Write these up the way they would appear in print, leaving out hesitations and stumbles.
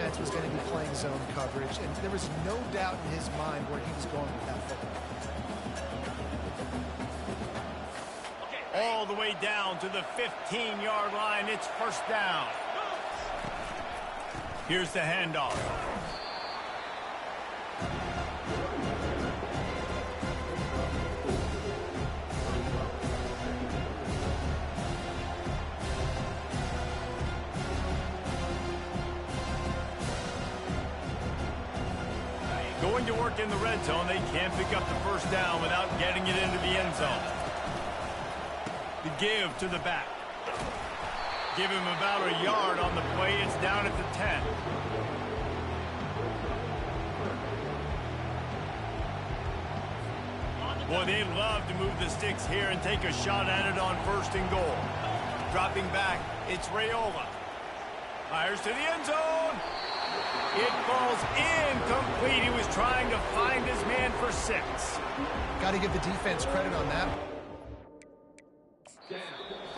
defense was going to be playing zone coverage, and there was no doubt in his mind where he was going with that football. All the way down to the 15-yard line. It's first down. Here's the handoff. Going to work in the red zone. They can't pick up the first down without getting it into the end zone. The give to the back. Give him about a yard on the play. It's down at the 10. Boy, they'd love to move the sticks here and take a shot at it on first and goal. Dropping back, it's Raiola. Fires to the end zone. It falls incomplete. He was trying to find his man for 6. Got to give the defense credit on that.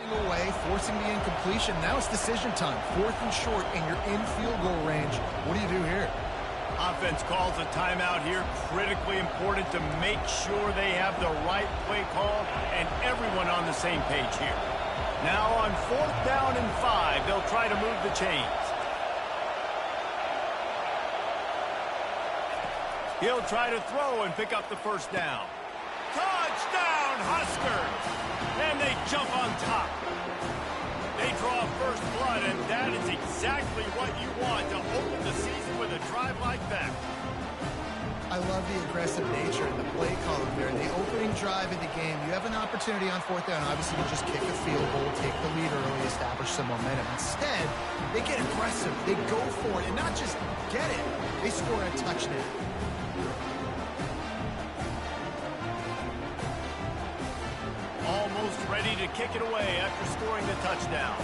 Away, forcing the incompletion. Now it's decision time. 4th and short, and you're in field goal range. What do you do here? Offense calls a timeout here. Critically important to make sure they have the right play call and everyone on the same page here. Now on 4th down and 5, they'll try to move the chains. He'll try to throw and pick up the first down. Touchdown, Huskers! And they jump on top. They draw first blood, and that is exactly what you want to open the season with a drive like that. I love the aggressive nature in the play column there. In the opening drive of the game, you have an opportunity on 4th down. Obviously, you just kick a field goal, take the lead early, establish some momentum. Instead, they get aggressive. They go for it, and not just get it. They score a touchdown. Almost ready to kick it away after scoring the touchdown.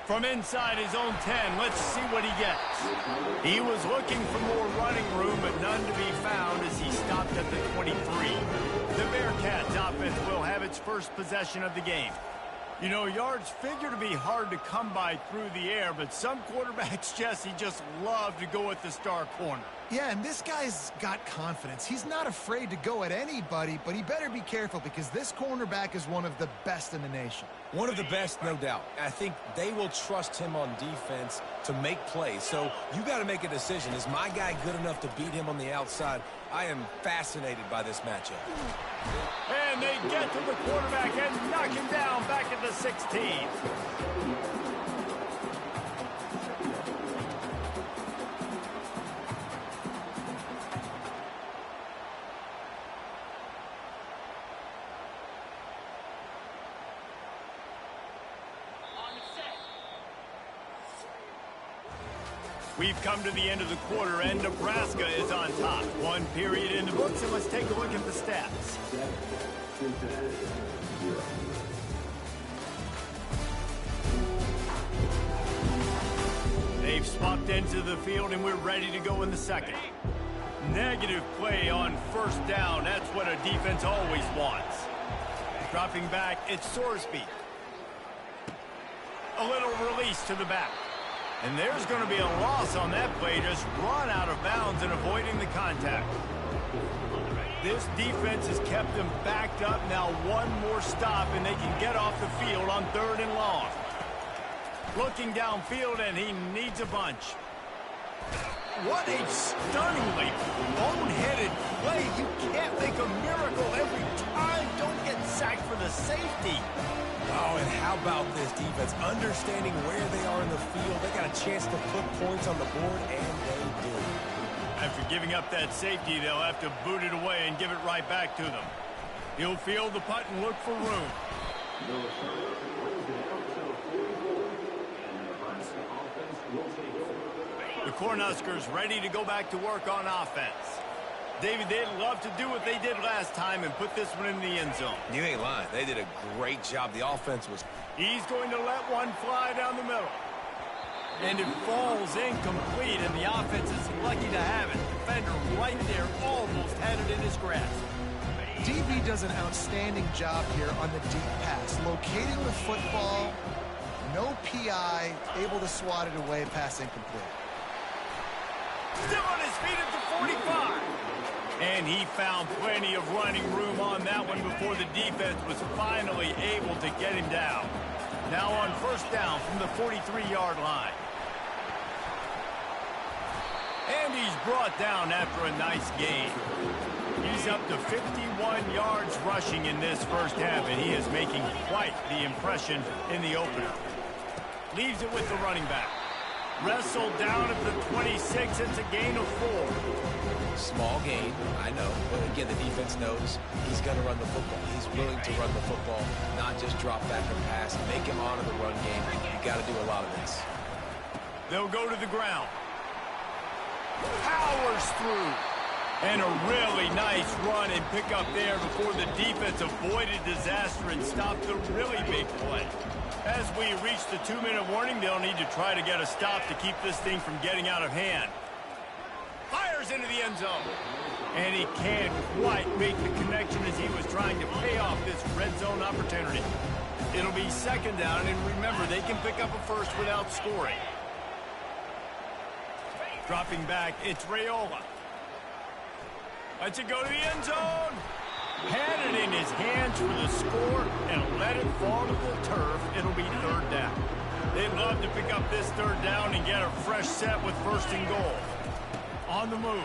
From inside his own 10, let's see what he gets. He was looking for more running room, but none to be found as he stopped at the 23. The Bearcats offense will have its first possession of the game. You know, yards figure to be hard to come by through the air, but some quarterbacks, Jesse, just love to go at the star corner. Yeah, and this guy's got confidence. He's not afraid to go at anybody, but he better be careful because this cornerback is one of the best in the nation. One of the best, no doubt. I think they will trust him on defense to make plays. So you got to make a decision. Is my guy good enough to beat him on the outside? I am fascinated by this matchup. And they get to the quarterback and knock him down back at the 16. We've come to the end of the quarter, and Nebraska is on top. 1 period in the books, and let's take a look at the stats. They've swapped into the field, and we're ready to go in the second. Negative play on first down. That's what a defense always wants. Dropping back, it's Sorsby. A little release to the back. And there's going to be a loss on that play, just run out of bounds and avoiding the contact. This defense has kept them backed up. Now one more stop, and they can get off the field on 3rd and long. Looking downfield, and he needs a bunch. What a stunningly boneheaded play. You can't make a miracle every time. Don't get sacked for the safety. Oh, and how about this defense? Understanding where they are in the field. They got a chance to put points on the board, and they did. After giving up that safety, they'll have to boot it away and give it right back to them. He'll field the punt and look for room. The Cornhuskers ready to go back to work on offense. David, they'd love to do what they did last time and put this one in the end zone. You ain't lying. They did a great job. The offense was... He's going to let one fly down the middle. And it falls incomplete, and the offense is lucky to have it. Defender right there almost had it in his grasp. DB does an outstanding job here on the deep pass. Locating the football, no PI, able to swat it away, pass incomplete. Still on his feet at the 45. And he found plenty of running room on that one before the defense was finally able to get him down. Now on first down from the 43-yard line. And he's brought down after a nice gain. He's up to 51 yards rushing in this first half, and he is making quite the impression in the opener. Leaves it with the running back. Wrestled down at the 26. It's a gain of 4. Small gain, I know. But again, the defense knows he's going to run the football. He's willing to run the football, not just drop back and pass. Make him honor the run game. You got to do a lot of this. They'll go to the ground. Powers through. And a really nice run and pick up there before the defense avoided disaster and stopped the really big play. As we reach the 2-minute warning, they'll need to try to get a stop to keep this thing from getting out of hand. Fires into the end zone. And he can't quite make the connection as he was trying to pay off this red zone opportunity. It'll be second down, and remember, they can pick up a first without scoring. Dropping back, it's Raiola. Lets it go to the end zone. Had it in his hands for the score and let it fall to the turf. It'll be third down. They'd love to pick up this third down and get a fresh set with first and goal. On the move.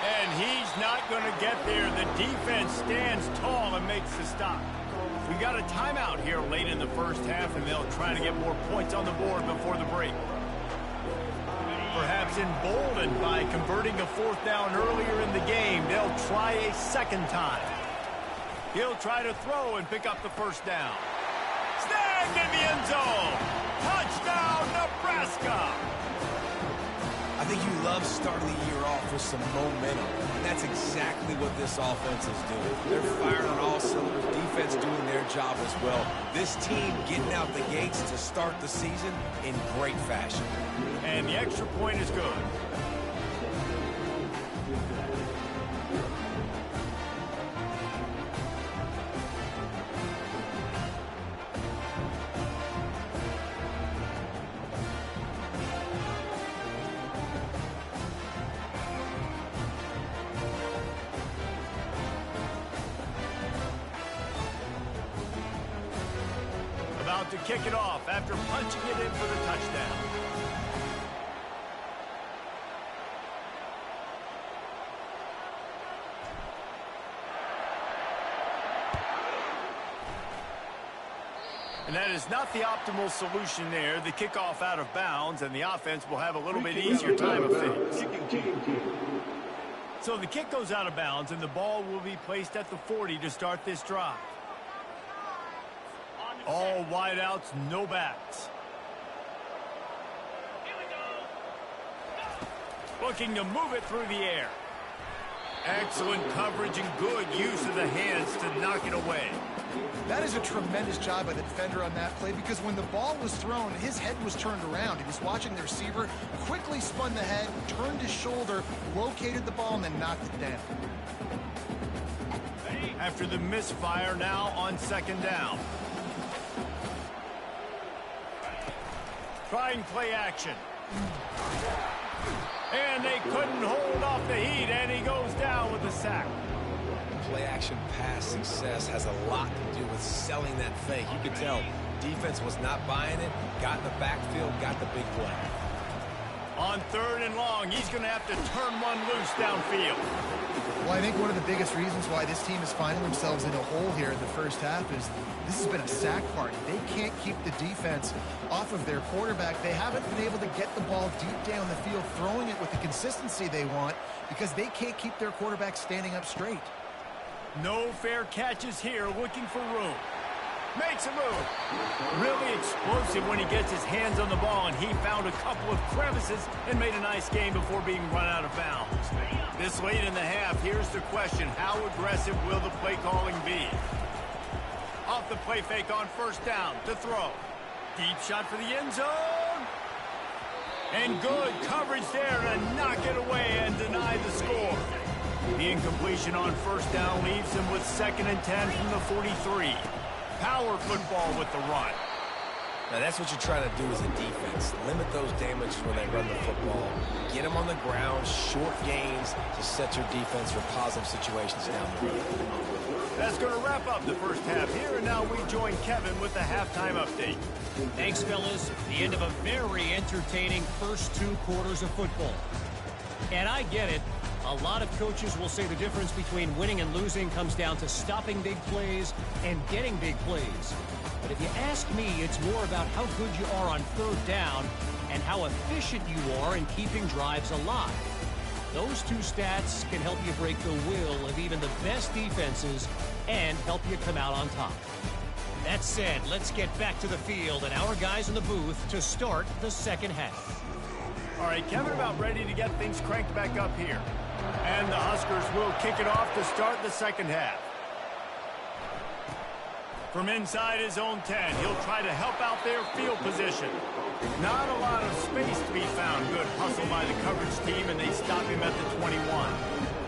And he's not going to get there. The defense stands tall and makes the stop. We got a timeout here late in the first half, and they'll try to get more points on the board before the break. Perhaps emboldened by converting a fourth down earlier in the game, they'll try a second time. He'll try to throw and pick up the first down. Snagged in the end zone. Touchdown, Nebraska. I think you love starting the year off with some momentum. And that's exactly what this offense is doing. They're firing on all cylinders. Defense doing their job as well. This team getting out the gates to start the season in great fashion. And the extra point is good. About to kick it off after punching it in for the touchdown. And that is not the optimal solution there. The kickoff out of bounds, and the offense will have a little bit easier time of things. So the kick goes out of bounds, and the ball will be placed at the 40 to start this drive. All wideouts, no backs. Looking to move it through the air. Excellent coverage and good use of the hands to knock it away. That is a tremendous job by the defender on that play, because when the ball was thrown, his head was turned around. He was watching the receiver, quickly spun the head, turned his shoulder, located the ball, and then knocked it down. After the misfire, now on second down. Trying play action. And they couldn't hold off the heat, and he goes down with a sack. Play-action pass success has a lot to do with selling that fake. You could tell defense was not buying it, got in the backfield, got the big play. On third and long, he's going to have to turn one loose downfield. Well, I think one of the biggest reasons why this team is finding themselves in a hole here in the first half is this has been a sack party. They can't keep the defense off of their quarterback. They haven't been able to get the ball deep down the field, throwing it with the consistency they want, because they can't keep their quarterback standing up straight. No fair catches here, looking for room. Makes a move. Really explosive when he gets his hands on the ball, and he found a couple of crevices and made a nice game before being run out of bounds. This late in the half, here's the question. How aggressive will the play calling be? Off the play fake on first down to throw. Deep shot for the end zone. And good coverage there to knock it away and deny the score. The incompletion on first down leaves him with 2nd and 10 from the 43. Power football with the run. Now that's what you're trying to do as a defense. Limit those damages when they run the football. Get them on the ground, short gains to set your defense for positive situations down the road. That's going to wrap up the first half here, and now we join Kevin with the halftime update. Thanks, fellas. The end of a very entertaining first 2 quarters of football. And I get it. A lot of coaches will say the difference between winning and losing comes down to stopping big plays and getting big plays. But if you ask me, it's more about how good you are on 3rd down and how efficient you are in keeping drives alive. Those 2 stats can help you break the will of even the best defenses and help you come out on top. That said, let's get back to the field and our guys in the booth to start the second half. All right, Kevin about ready to get things cranked back up here. And the Huskers will kick it off to start the second half. From inside his own 10, he'll try to help out their field position. Not a lot of space to be found. Good hustle by the coverage team, and they stop him at the 21.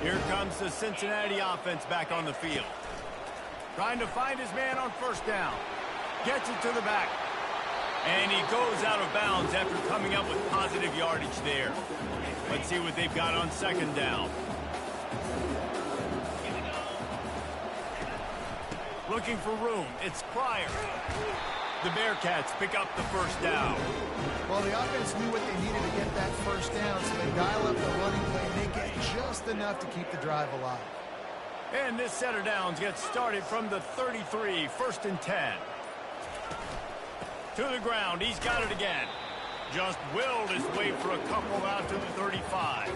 Here comes the Cincinnati offense back on the field. Trying to find his man on first down. Gets it to the back. And he goes out of bounds after coming up with positive yardage there. Let's see what they've got on 2nd down. Looking for room. It's Pryor. The Bearcats pick up the first down. Well, the offense knew what they needed to get that first down, so they dial up the running play and make it just enough to keep the drive alive. And this set of downs gets started from the 33, 1st and 10. To the ground, he's got it again. Just willed his way for a couple out to the 35.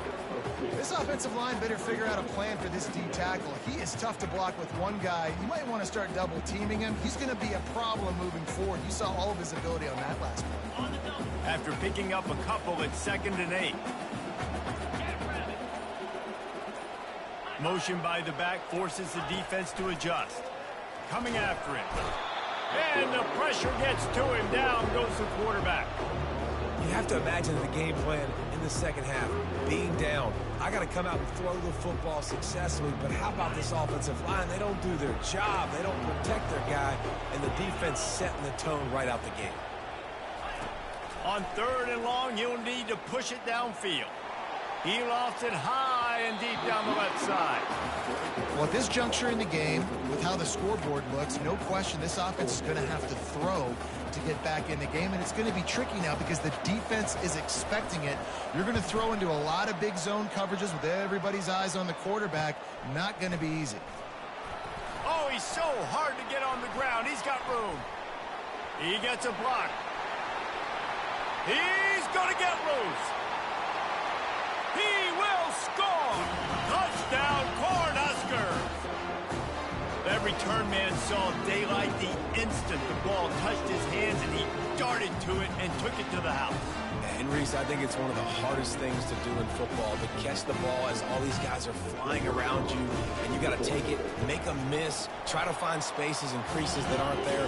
This offensive line better figure out a plan for this D tackle. He is tough to block with one guy. You might want to start double teaming him. He's going to be a problem moving forward. You saw all of his ability on that last play. After picking up a couple at 2nd and 8. Motion by the back forces the defense to adjust. Coming after him. And the pressure gets to him. Down goes the quarterback. You have to imagine the game plan in the second half. Being down, I got to come out and throw the football successfully, but how about this offensive line? They don't do their job. They don't protect their guy, and the defense setting the tone right out the gate. On 3rd and long, he'll need to push it downfield. He lofts it high and deep down the left side. Well, at this juncture in the game, with how the scoreboard looks, no question this offense is going to have to throw to get back in the game, and it's going to be tricky now because the defense is expecting it. You're going to throw into a lot of big zone coverages with everybody's eyes on the quarterback. Not going to be easy. Oh, he's so hard to get on the ground. He's got room. He gets a block. He's going to get loose. He will score! Touchdown, Cornhuskers! That return man saw daylight the instant the ball touched his hands, and he darted to it and took it to the house. And Reese, I think it's one of the hardest things to do in football, to catch the ball as all these guys are flying around you, and you got to take it, make them miss, try to find spaces and creases that aren't there.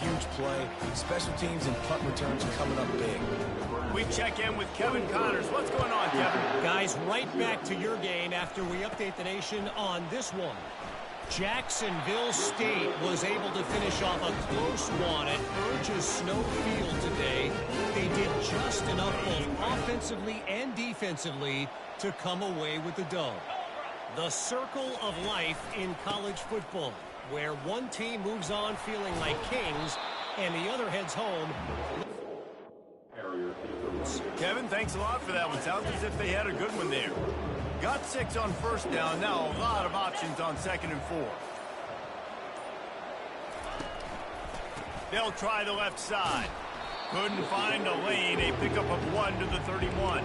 Huge play. Special teams and punt returns coming up big. We check in with Kevin Connors. What's going on, Kevin? Guys, right back to your game after we update the nation on this one. Jacksonville State was able to finish off a close one at Burgess Snow Field today. They did just enough both offensively and defensively to come away with the dub. The circle of life in college football, where one team moves on feeling like kings and the other heads home. Kevin, thanks a lot for that one. Sounds as if they had a good one there. Got 6 on first down. Now a lot of options on 2nd and 4. They'll try the left side. Couldn't find a lane. A pickup of 1 to the 31.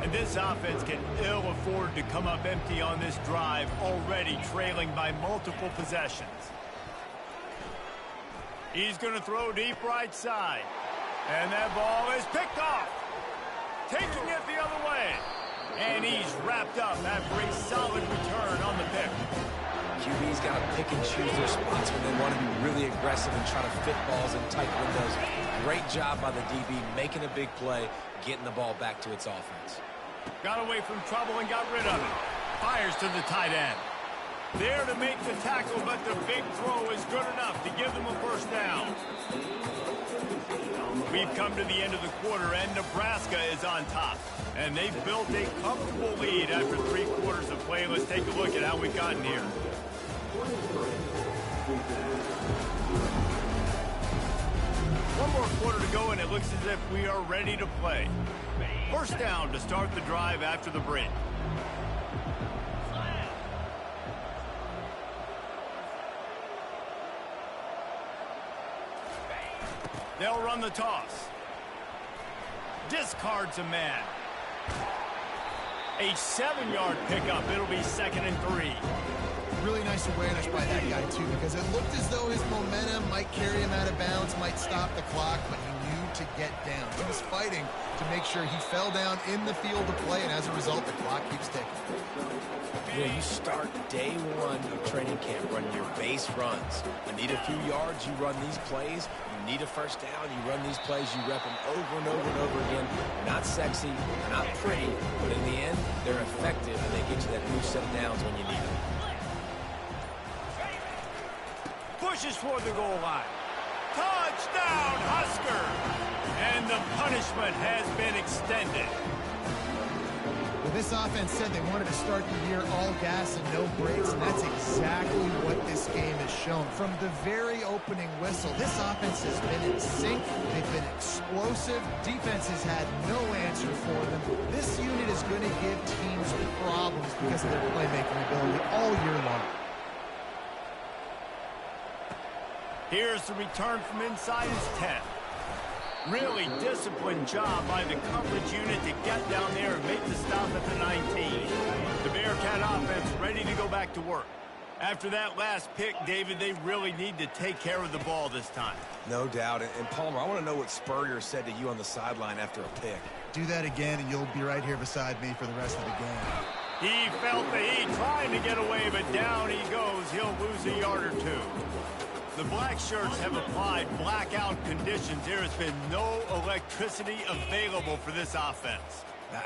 And this offense can ill afford to come up empty on this drive, already trailing by multiple possessions. He's going to throw deep right side. And that ball is picked off. Taking it the other way. And he's wrapped up after a solid return on the pick. QB's got to pick and choose their spots when they want to be really aggressive and try to fit balls in tight windows. Great job by the DB making a big play, getting the ball back to its offense. Got away from trouble and got rid of it. Fires to the tight end. There to make the tackle, but the big throw is good enough to give them a first down. We've come to the end of the quarter, and Nebraska is on top. And they've built a comfortable lead after 3 quarters of play. Let's take a look at how we've gotten here. One more quarter to go, and it looks as if we are ready to play. First down to start the drive after the break. They'll run the toss. Discards a man. A 7-yard pickup. It'll be 2nd and 3. Really nice awareness by that guy, too, because it looked as though his momentum might carry him out of bounds, might stop the clock, but he knew to get down. He was fighting to make sure he fell down in the field of play, and as a result, the clock keeps ticking. You know, you start day 1 of training camp running your base runs. You need a few yards, you run these plays. You need a first down, you run these plays, you rep them over and over and over again. Not sexy, they're not pretty, but in the end, they're effective, and they get you that new set of downs when you need them. Pushes toward the goal line. Touchdown, Husker! And the punishment has been extended. Well, this offense said they wanted to start the year all gas and no brakes, and that's exactly what this game has shown. From the very opening whistle, this offense has been in sync. They've been explosive. Defense has had no answer for them. This unit is going to give teams problems because of their playmaking ability all year long. Here's the return from inside his 10. Really disciplined job by the coverage unit to get down there and make the stop at the 19. The Bearcat offense ready to go back to work. After that last pick, David, they really need to take care of the ball this time. No doubt. And Palmer, I want to know what Spurrier said to you on the sideline after a pick. Do that again, and you'll be right here beside me for the rest of the game. He felt the heat trying to get away, but down he goes. He'll lose a yard or 2. The black shirts have applied blackout conditions. There has been no electricity available for this offense.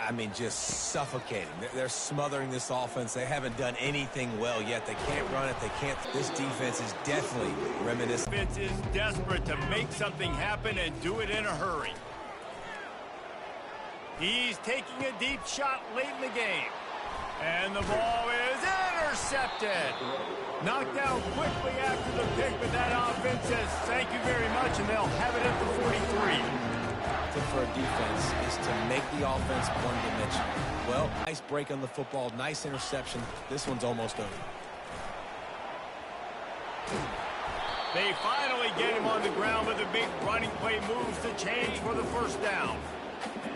I mean, just suffocating. They're smothering this offense. They haven't done anything well yet. They can't run it. They can't. This defense is definitely reminiscent. Defense is desperate to make something happen and do it in a hurry. He's taking a deep shot late in the game. And the ball is intercepted. Knocked down quickly after the pick, but that offense says thank you very much, and they'll have it at the 43. For a defense is to make the offense one-dimensional. Well, nice break on the football, nice interception. This one's almost over. They finally get him on the ground with a big running play moves to change for the first down.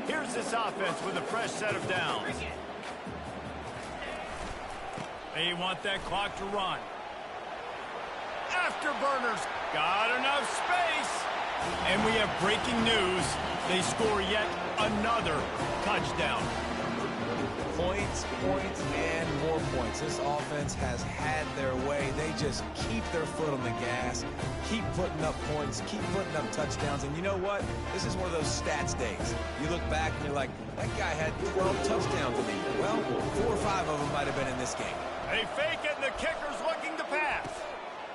Here's this offense with a fresh set of downs. They want that clock to run. Afterburners got enough space. And we have breaking news. They score yet another touchdown. Points, points, and more points. This offense has had their way. They just keep their foot on the gas, keep putting up points, keep putting up touchdowns. And you know what? This is one of those stats days. You look back and you're like, that guy had 12 touchdowns in the year. Well, 4 or 5 of them might have been in this game. They fake it, and the kicker's looking to pass.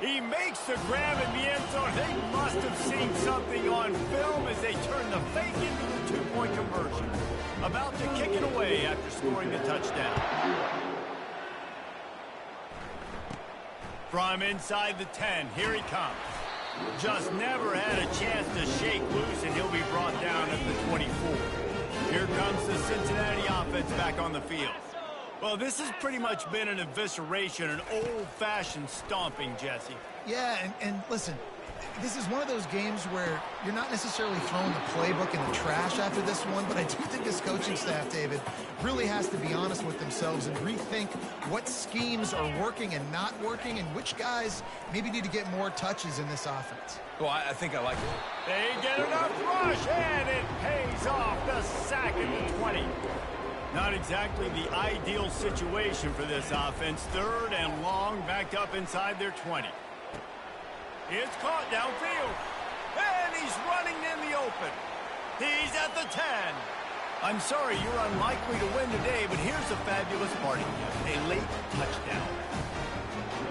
He makes the grab in the end zone. They must have seen something on film as they turn the fake into the two-point conversion. About to kick it away after scoring the touchdown. From inside the 10, here he comes. Just never had a chance to shake loose, and he'll be brought down at the 24. Here comes the Cincinnati offense back on the field. Well, this has pretty much been an evisceration, an old-fashioned stomping, Jesse. Yeah, and listen, this is one of those games where you're not necessarily throwing the playbook in the trash after this one, but I do think this coaching staff, David, really has to be honest with themselves and rethink what schemes are working and not working and which guys maybe need to get more touches in this offense. Well, I think I like it. They get enough rush, and it pays off. The sack at the 20. Not exactly the ideal situation for this offense. Third and long, backed up inside their 20. It's caught downfield. And he's running in the open. He's at the 10. I'm sorry, you're unlikely to win today, but here's a fabulous party. A late touchdown.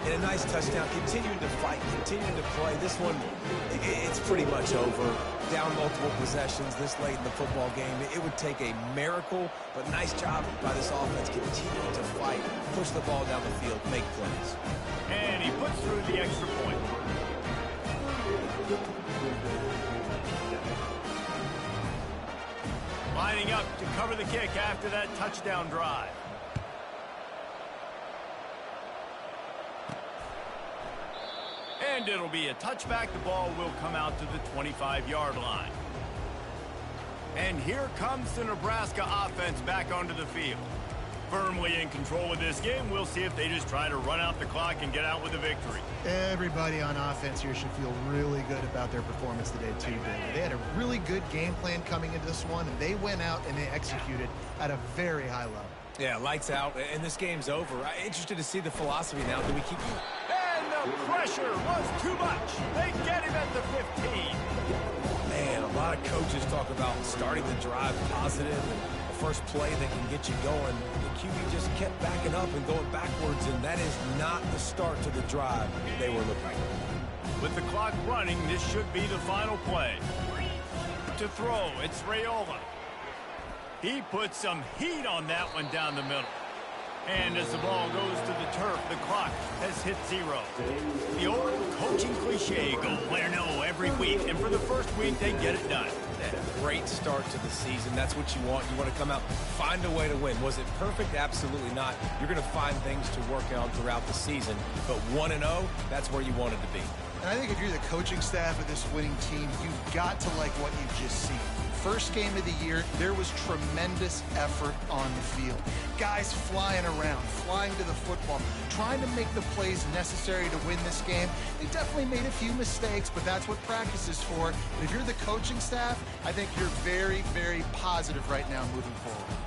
And a nice touchdown, continuing to fight, continuing to play. This one, it's pretty much over. Down multiple possessions this late in the football game. It would take a miracle, but nice job by this offense continuing to fight, push the ball down the field, make plays. And he puts through the extra point. Lining up to cover the kick after that touchdown drive. And it'll be a touchback. The ball will come out to the 25-yard line. And here comes the Nebraska offense back onto the field. Firmly in control of this game. We'll see if they just try to run out the clock and get out with a victory. Everybody on offense here should feel really good about their performance today, too, David. They had a really good game plan coming into this one, and they went out and they executed at a very high level. Yeah, lights out, and this game's over. I'm interested to see the philosophy now. Do we keep... The pressure was too much. They get him at the 15. Man, a lot of coaches talk about starting the drive positive and the first play that can get you going. The QB just kept backing up and going backwards, and that is not the start to the drive they were looking for. With the clock running, this should be the final play. To throw, it's Raiola. He puts some heat on that one down the middle. And as the ball goes to the turf, the clock has hit 0. The old coaching cliche, go win or no every week. And for the first week, they get it done. Great start to the season. That's what you want. You want to come out, find a way to win. Was it perfect? Absolutely not. You're going to find things to work on throughout the season. But 1-0, that's where you want it to be. And I think if you're the coaching staff of this winning team, you've got to like what you've just seen. First game of the year, there was tremendous effort on the field. Guys flying around, flying to the football, trying to make the plays necessary to win this game. They definitely made a few mistakes, but that's what practice is for. But if you're the coaching staff, I think you're very, very positive right now moving forward.